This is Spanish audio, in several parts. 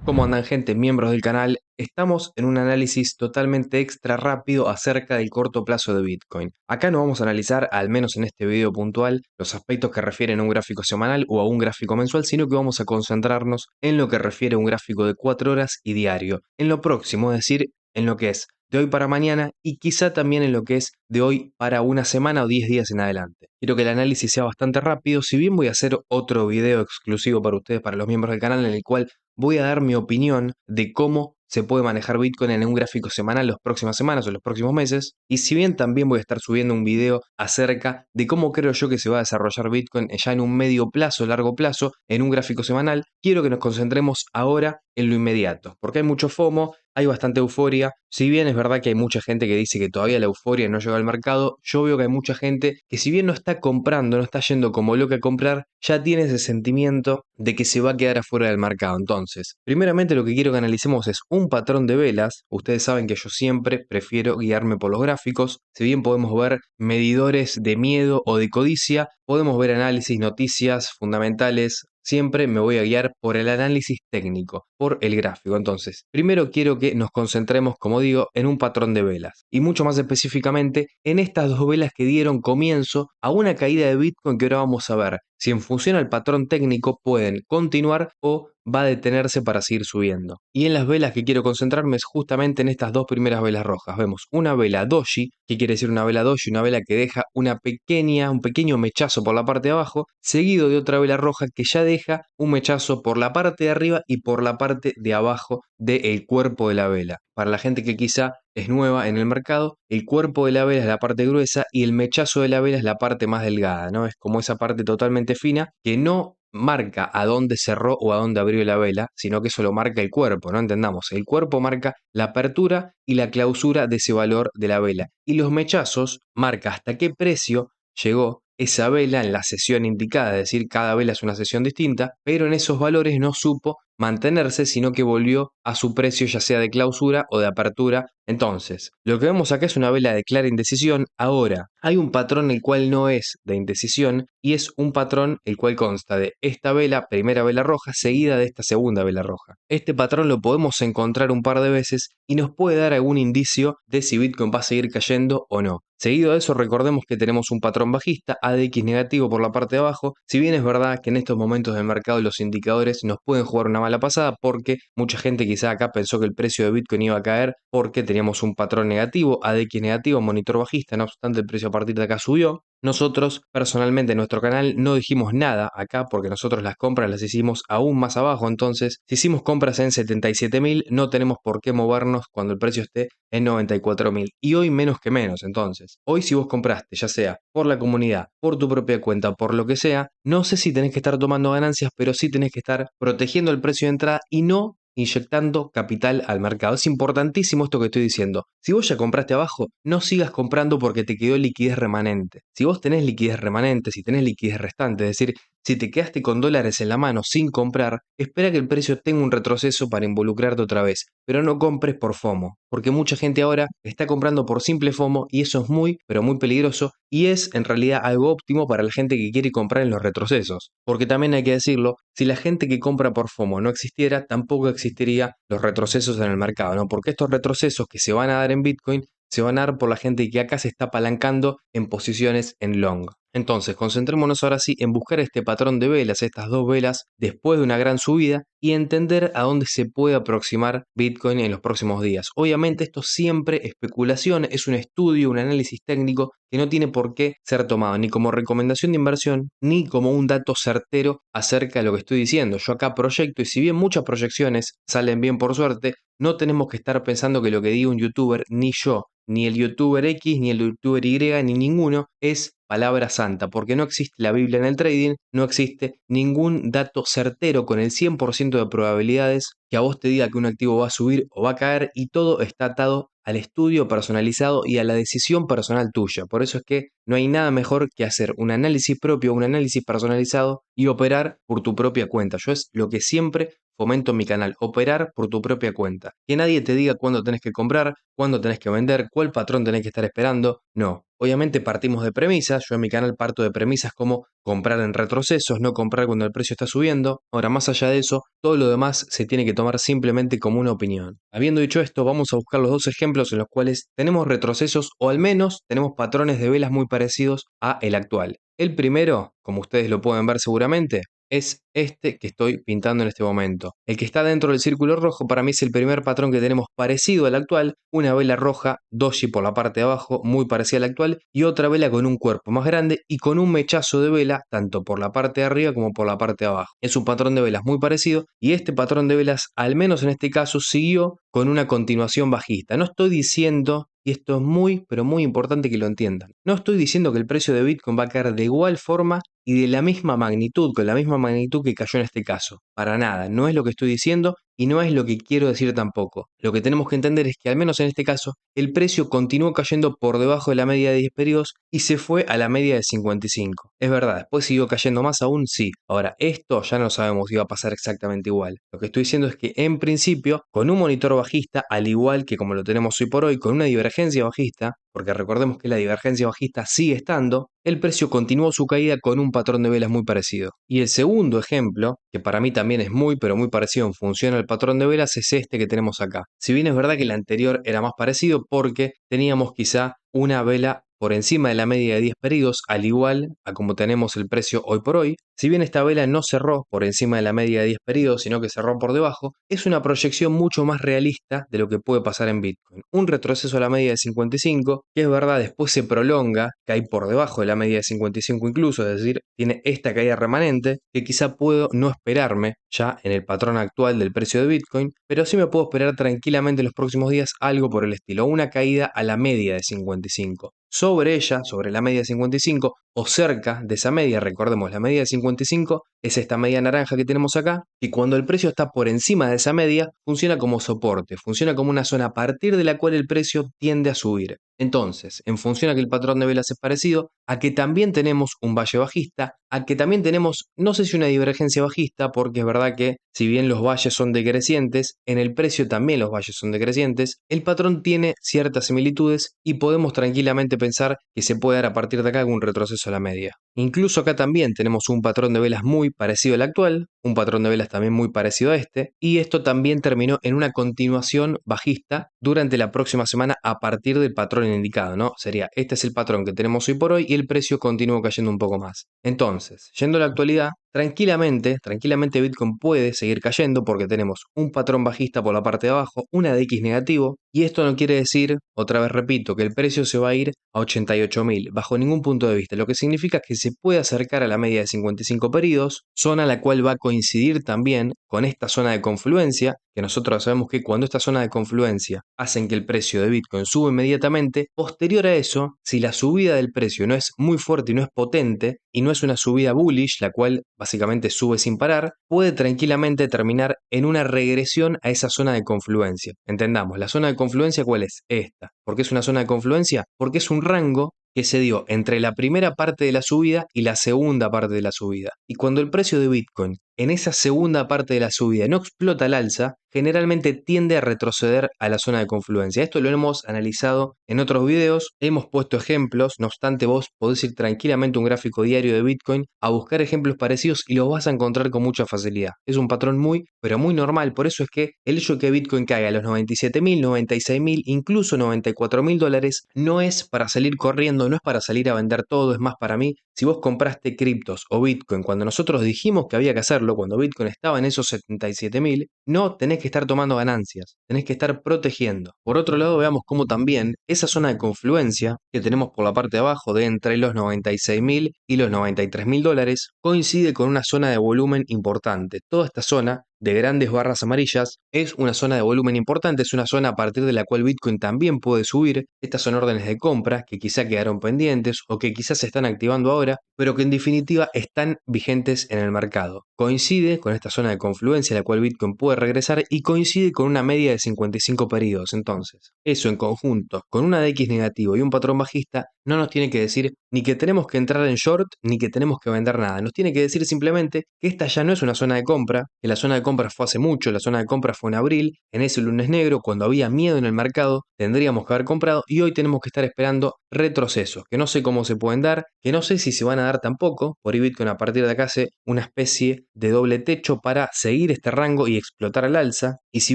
¿Cómo andan, gente? Miembros del canal. Estamos en un análisis totalmente extra rápido acerca del corto plazo de Bitcoin. Acá no vamos a analizar, al menos en este video puntual, los aspectos que refieren a un gráfico semanal o a un gráfico mensual, sino que vamos a concentrarnos en lo que refiere a un gráfico de 4 horas y diario, en lo próximo, es decir, en lo que es de hoy para mañana y quizá también en lo que es de hoy para una semana o 10 días en adelante. Quiero que el análisis sea bastante rápido, si bien voy a hacer otro video exclusivo para ustedes, para los miembros del canal, en el cual voy a dar mi opinión de cómo se puede manejar Bitcoin en un gráfico semanal las próximas semanas o los próximos meses. Y si bien también voy a estar subiendo un video acerca de cómo creo yo que se va a desarrollar Bitcoin ya en un medio plazo, largo plazo, en un gráfico semanal, quiero que nos concentremos ahora en lo inmediato, porque hay mucho FOMO, hay bastante euforia. Si bien es verdad que hay mucha gente que dice que todavía la euforia no llegó al mercado, yo veo que hay mucha gente que, si bien no está comprando, no está yendo como loca a comprar, ya tiene ese sentimiento de que se va a quedar afuera del mercado. Entonces, primeramente lo que quiero que analicemos es un patrón de velas. Ustedes saben que yo siempre prefiero guiarme por los gráficos. Si bien podemos ver medidores de miedo o de codicia, podemos ver análisis, noticias fundamentales. Siempre me voy a guiar por el análisis técnico, por el gráfico. Entonces, primero quiero que nos concentremos, como digo, en un patrón de velas. Y mucho más específicamente, en estas dos velas que dieron comienzo a una caída de Bitcoin que ahora vamos a ver si en función al patrón técnico pueden continuar o va a detenerse para seguir subiendo. Y en las velas que quiero concentrarme es justamente en estas dos primeras velas rojas. Vemos una vela doji, que quiere decir una vela doji, una vela que deja un pequeño mechazo por la parte de abajo, seguido de otra vela roja que ya deja un mechazo por la parte de arriba y por la parte de abajo del cuerpo de la vela. Para la gente que quizá es nueva en el mercado, el cuerpo de la vela es la parte gruesa y el mechazo de la vela es la parte más delgada, ¿no? Es como esa parte totalmente fina que no marca a dónde cerró o a dónde abrió la vela, sino que eso lo marca el cuerpo, ¿no? Entendamos, el cuerpo marca la apertura y la clausura de ese valor de la vela. Y los mechazos marca hasta qué precio llegó esa vela en la sesión indicada, es decir, cada vela es una sesión distinta, pero en esos valores no supo mantenerse, sino que volvió a su precio, ya sea de clausura o de apertura. Entonces, lo que vemos acá es una vela de clara indecisión. Ahora, hay un patrón el cual no es de indecisión y es un patrón el cual consta de esta vela, primera vela roja, seguida de esta segunda vela roja. Este patrón lo podemos encontrar un par de veces y nos puede dar algún indicio de si Bitcoin va a seguir cayendo o no. Seguido de eso, recordemos que tenemos un patrón bajista, ADX negativo por la parte de abajo. Si bien es verdad que en estos momentos del mercado los indicadores nos pueden jugar una mala pasada, porque mucha gente quizá acá pensó que el precio de Bitcoin iba a caer porque teníamos un patrón negativo, ADX negativo, monitor bajista, no obstante el precio a partir de acá subió. Nosotros, personalmente, en nuestro canal no dijimos nada acá porque nosotros las compras las hicimos aún más abajo. Entonces, si hicimos compras en 77.000, no tenemos por qué movernos cuando el precio esté en 94.000. Y hoy menos que menos. Entonces, hoy si vos compraste, ya sea por la comunidad, por tu propia cuenta, por lo que sea, no sé si tenés que estar tomando ganancias, pero sí tenés que estar protegiendo el precio de entrada y no inyectando capital al mercado. Es importantísimo esto que estoy diciendo. Si vos ya compraste abajo, no sigas comprando porque te quedó liquidez remanente. Si vos tenés liquidez remanente, si tenés liquidez restante, es decir, si te quedaste con dólares en la mano sin comprar, espera que el precio tenga un retroceso para involucrarte otra vez, pero no compres por FOMO, porque mucha gente ahora está comprando por simple FOMO y eso es muy, pero muy peligroso y es en realidad algo óptimo para la gente que quiere comprar en los retrocesos, porque también hay que decirlo, si la gente que compra por FOMO no existiera, tampoco existirían los retrocesos en el mercado, ¿no? Porque estos retrocesos que se van a dar en Bitcoin se van a dar por la gente que acá se está apalancando en posiciones en long. Entonces, concentrémonos ahora sí en buscar este patrón de velas, estas dos velas, después de una gran subida y entender a dónde se puede aproximar Bitcoin en los próximos días. Obviamente esto siempre es especulación, es un estudio, un análisis técnico que no tiene por qué ser tomado ni como recomendación de inversión ni como un dato certero acerca de lo que estoy diciendo. Yo acá proyecto y si bien muchas proyecciones salen bien por suerte, no tenemos que estar pensando que lo que diga un youtuber, ni yo, ni el youtuber X, ni el youtuber Y, ni ninguno es palabra santa, porque no existe la Biblia en el trading, no existe ningún dato certero con el 100% de probabilidades que a vos te diga que un activo va a subir o va a caer y todo está atado al estudio personalizado y a la decisión personal tuya. Por eso es que no hay nada mejor que hacer un análisis propio, un análisis personalizado y operar por tu propia cuenta. Yo es lo que siempre fomento en mi canal, operar por tu propia cuenta. Que nadie te diga cuándo tenés que comprar, cuándo tenés que vender, cuál patrón tenés que estar esperando. No, obviamente partimos de premisas, yo en mi canal parto de premisas como comprar en retrocesos, no comprar cuando el precio está subiendo. Ahora, más allá de eso, todo lo demás se tiene que tomar simplemente como una opinión. Habiendo dicho esto, vamos a buscar los dos ejemplos en los cuales tenemos retrocesos o al menos tenemos patrones de velas muy parecidos a el actual. El primero, como ustedes lo pueden ver seguramente, es este que estoy pintando en este momento. El que está dentro del círculo rojo para mí es el primer patrón que tenemos parecido al actual, una vela roja doji por la parte de abajo, muy parecida al actual, y otra vela con un cuerpo más grande y con un mechazo de vela tanto por la parte de arriba como por la parte de abajo. Es un patrón de velas muy parecido y este patrón de velas, al menos en este caso, siguió con una continuación bajista. No estoy diciendo, y esto es muy, pero muy importante que lo entiendan, no estoy diciendo que el precio de Bitcoin va a caer de igual forma y de la misma magnitud, con la misma magnitud que cayó en este caso. Para nada, no es lo que estoy diciendo y no es lo que quiero decir tampoco. Lo que tenemos que entender es que al menos en este caso, el precio continuó cayendo por debajo de la media de 10 periodos y se fue a la media de 55. Es verdad, después siguió cayendo más aún, sí. Ahora, esto ya no sabemos si va a pasar exactamente igual. Lo que estoy diciendo es que en principio, con un monitor bajista, al igual que como lo tenemos hoy por hoy, con una divergencia bajista, porque recordemos que la divergencia bajista sigue estando, el precio continuó su caída con un patrón de velas muy parecido. Y el segundo ejemplo, que para mí también es muy pero muy parecido en función al patrón de velas, es este que tenemos acá. Si bien es verdad que el anterior era más parecido porque teníamos quizá una vela por encima de la media de 10 periodos, al igual a como tenemos el precio hoy por hoy. Si bien esta vela no cerró por encima de la media de 10 periodos, sino que cerró por debajo, es una proyección mucho más realista de lo que puede pasar en Bitcoin. Un retroceso a la media de 55, que es verdad, después se prolonga, cae por debajo de la media de 55 incluso, es decir, tiene esta caída remanente, que quizá puedo no esperarme ya en el patrón actual del precio de Bitcoin, pero sí me puedo esperar tranquilamente en los próximos días algo por el estilo, una caída a la media de 55. Sobre ella, sobre la media de 55 o cerca de esa media, recordemos, la media de 55 es esta media naranja que tenemos acá, y cuando el precio está por encima de esa media, funciona como soporte, funciona como una zona a partir de la cual el precio tiende a subir. Entonces, en función a que el patrón de velas es parecido, a que también tenemos un valle bajista, a que también tenemos, no sé si una divergencia bajista, porque es verdad que si bien los valles son decrecientes, en el precio también los valles son decrecientes, el patrón tiene ciertas similitudes y podemos tranquilamente pensar que se puede dar a partir de acá algún retroceso a la media. Incluso acá también tenemos un patrón de velas muy parecido al actual, un patrón de velas también muy parecido a este, y esto también terminó en una continuación bajista durante la próxima semana a partir del patrón indicado, ¿no? Sería, este es el patrón que tenemos hoy por hoy y el precio continúa cayendo un poco más. Entonces, yendo a la actualidad, tranquilamente Bitcoin puede seguir cayendo porque tenemos un patrón bajista por la parte de abajo, una de X negativo, y esto no quiere decir, otra vez repito, que el precio se va a ir a 88.000 bajo ningún punto de vista, lo que significa que se puede acercar a la media de 55 periodos, zona la cual va a coincidir también con esta zona de confluencia, que nosotros sabemos que cuando esta zona de confluencia hacen que el precio de Bitcoin suba inmediatamente, posterior a eso, si la subida del precio no es muy fuerte y no es potente, y no es una subida bullish, la cual básicamente sube sin parar, puede tranquilamente terminar en una regresión a esa zona de confluencia. Entendamos, la zona de confluencia ¿cuál es? Esta. ¿Por qué es una zona de confluencia? Porque es un rango que se dio entre la primera parte de la subida y la segunda parte de la subida. Y cuando el precio de Bitcoin en esa segunda parte de la subida no explota al alza, generalmente tiende a retroceder a la zona de confluencia. Esto lo hemos analizado en otros videos, hemos puesto ejemplos, no obstante vos podés ir tranquilamente a un gráfico diario de Bitcoin a buscar ejemplos parecidos y los vas a encontrar con mucha facilidad. Es un patrón muy, pero muy normal, por eso es que el hecho de que Bitcoin caiga a los 97.000, 96.000, incluso 94.000 dólares, no es para salir corriendo, no es para salir a vender todo, es más para mí, si vos compraste criptos o Bitcoin cuando nosotros dijimos que había que hacerlo, cuando Bitcoin estaba en esos 77.000, no tenés que estar tomando ganancias, tenés que estar protegiendo. Por otro lado, veamos cómo también esa zona de confluencia que tenemos por la parte de abajo de entre los 96.000 y los 93.000 dólares coincide con una zona de volumen importante. Toda esta zona de grandes barras amarillas es una zona de volumen importante, es una zona a partir de la cual Bitcoin también puede subir. Estas son órdenes de compra que quizá quedaron pendientes o que quizás se están activando ahora, pero que en definitiva están vigentes en el mercado. Coincide con esta zona de confluencia a la cual Bitcoin puede regresar y coincide con una media de 55 periodos. Entonces, eso en conjunto con una DX negativo y un patrón bajista no nos tiene que decir ni que tenemos que entrar en short ni que tenemos que vender nada. Nos tiene que decir simplemente que esta ya no es una zona de compra, que la zona de compra fue hace mucho, la zona de compra fue en abril, en ese lunes negro, cuando había miedo en el mercado, tendríamos que haber comprado y hoy tenemos que estar esperando retrocesos, que no sé cómo se pueden dar, que no sé si se van a dar tampoco, por ahí Bitcoin a partir de acá hace una especie de doble techo para seguir este rango y explotar al alza, y si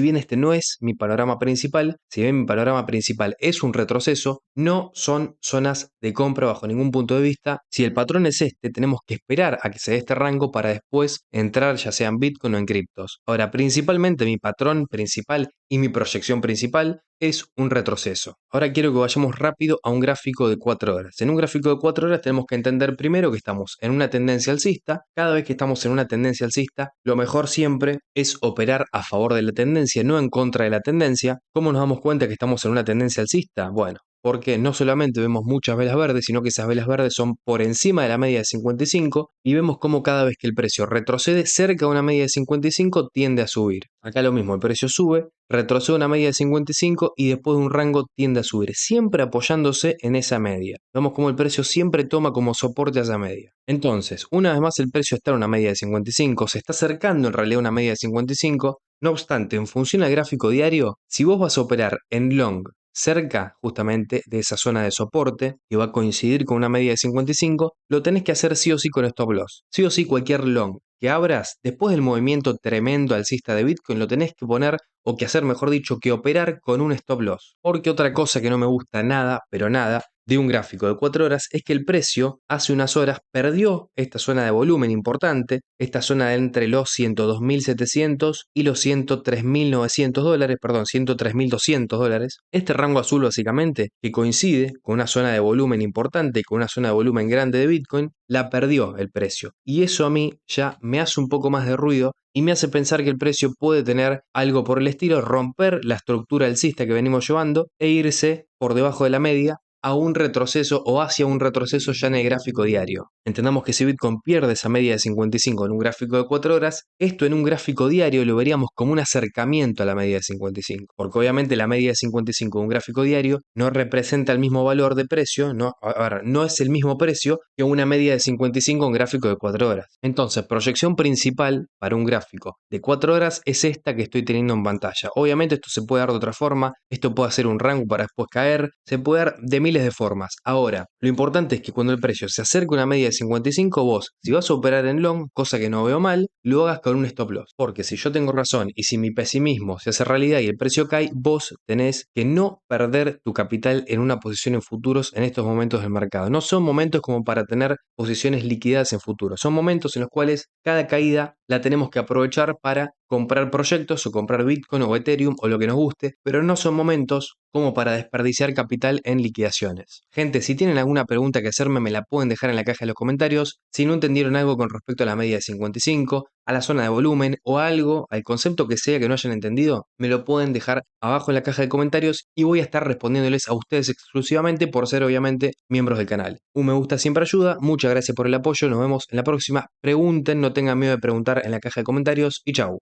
bien este no es mi panorama principal, si bien mi panorama principal es un retroceso, no son zonas de compra bajo ningún punto de vista. Si el patrón es este, tenemos que esperar a que se dé este rango para después entrar ya sea en Bitcoin o en criptos. Ahora, principalmente mi patrón principal y mi proyección principal es un retroceso. Ahora quiero que vayamos rápido a un gráfico de 4 horas. En un gráfico de 4 horas tenemos que entender primero que estamos en una tendencia alcista. Cada vez que estamos en una tendencia alcista, lo mejor siempre es operar a favor de la tendencia, no en contra de la tendencia. ¿Cómo nos damos cuenta que estamos en una tendencia alcista? Bueno, porque no solamente vemos muchas velas verdes, sino que esas velas verdes son por encima de la media de 55 y vemos cómo cada vez que el precio retrocede cerca de una media de 55 tiende a subir. Acá lo mismo, el precio sube, retrocede una media de 55 y después de un rango tiende a subir, siempre apoyándose en esa media. Vemos cómo el precio siempre toma como soporte a esa media. Entonces, una vez más el precio está en una media de 55, se está acercando en realidad a una media de 55, no obstante, en función al gráfico diario, si vos vas a operar en long cerca justamente de esa zona de soporte que va a coincidir con una media de 55, lo tenés que hacer sí o sí con stop loss. Sí o sí cualquier long que abras después del movimiento tremendo alcista de Bitcoin lo tenés que poner o que hacer, mejor dicho, que operar con un stop loss. Porque otra cosa que no me gusta nada, pero nada, de un gráfico de 4 horas es que el precio hace unas horas perdió esta zona de volumen importante, esta zona de entre los 102.700 y los 103.900 dólares, perdón, 103.200 dólares. Este rango azul básicamente, que coincide con una zona de volumen importante y con una zona de volumen grande de Bitcoin, la perdió el precio. Y eso a mí ya me hace un poco más de ruido y me hace pensar que el precio puede tener algo por el estilo, romper la estructura alcista que venimos llevando e irse por debajo de la media a un retroceso o hacia un retroceso ya en el gráfico diario. Entendamos que si Bitcoin pierde esa media de 55 en un gráfico de 4 horas, esto en un gráfico diario lo veríamos como un acercamiento a la media de 55, porque obviamente la media de 55 en un gráfico diario no representa el mismo valor de precio, no es el mismo precio que una media de 55 en un gráfico de 4 horas. Entonces, proyección principal para un gráfico de 4 horas es esta que estoy teniendo en pantalla. Obviamente esto se puede dar de otra forma, esto puede hacer un rango para después caer, se puede dar de miles de formas. Ahora, lo importante es que cuando el precio se acerque a una media de 55, vos, si vas a operar en long, cosa que no veo mal, lo hagas con un stop loss. Porque si yo tengo razón y si mi pesimismo se hace realidad y el precio cae, vos tenés que no perder tu capital en una posición en futuros en estos momentos del mercado. No son momentos como para tener posiciones liquidadas en futuros. Son momentos en los cuales cada caída la tenemos que aprovechar para comprar proyectos o comprar Bitcoin o Ethereum o lo que nos guste, pero no son momentos como para desperdiciar capital en liquidaciones. Gente, si tienen alguna pregunta que hacerme, me la pueden dejar en la caja de los comentarios. Si no entendieron algo con respecto a la media de 55, a la zona de volumen o algo, al concepto que sea que no hayan entendido, me lo pueden dejar abajo en la caja de comentarios y voy a estar respondiéndoles a ustedes exclusivamente por ser obviamente miembros del canal. Un me gusta siempre ayuda, muchas gracias por el apoyo, nos vemos en la próxima. Pregunten, no tengan miedo de preguntar en la caja de comentarios y chau.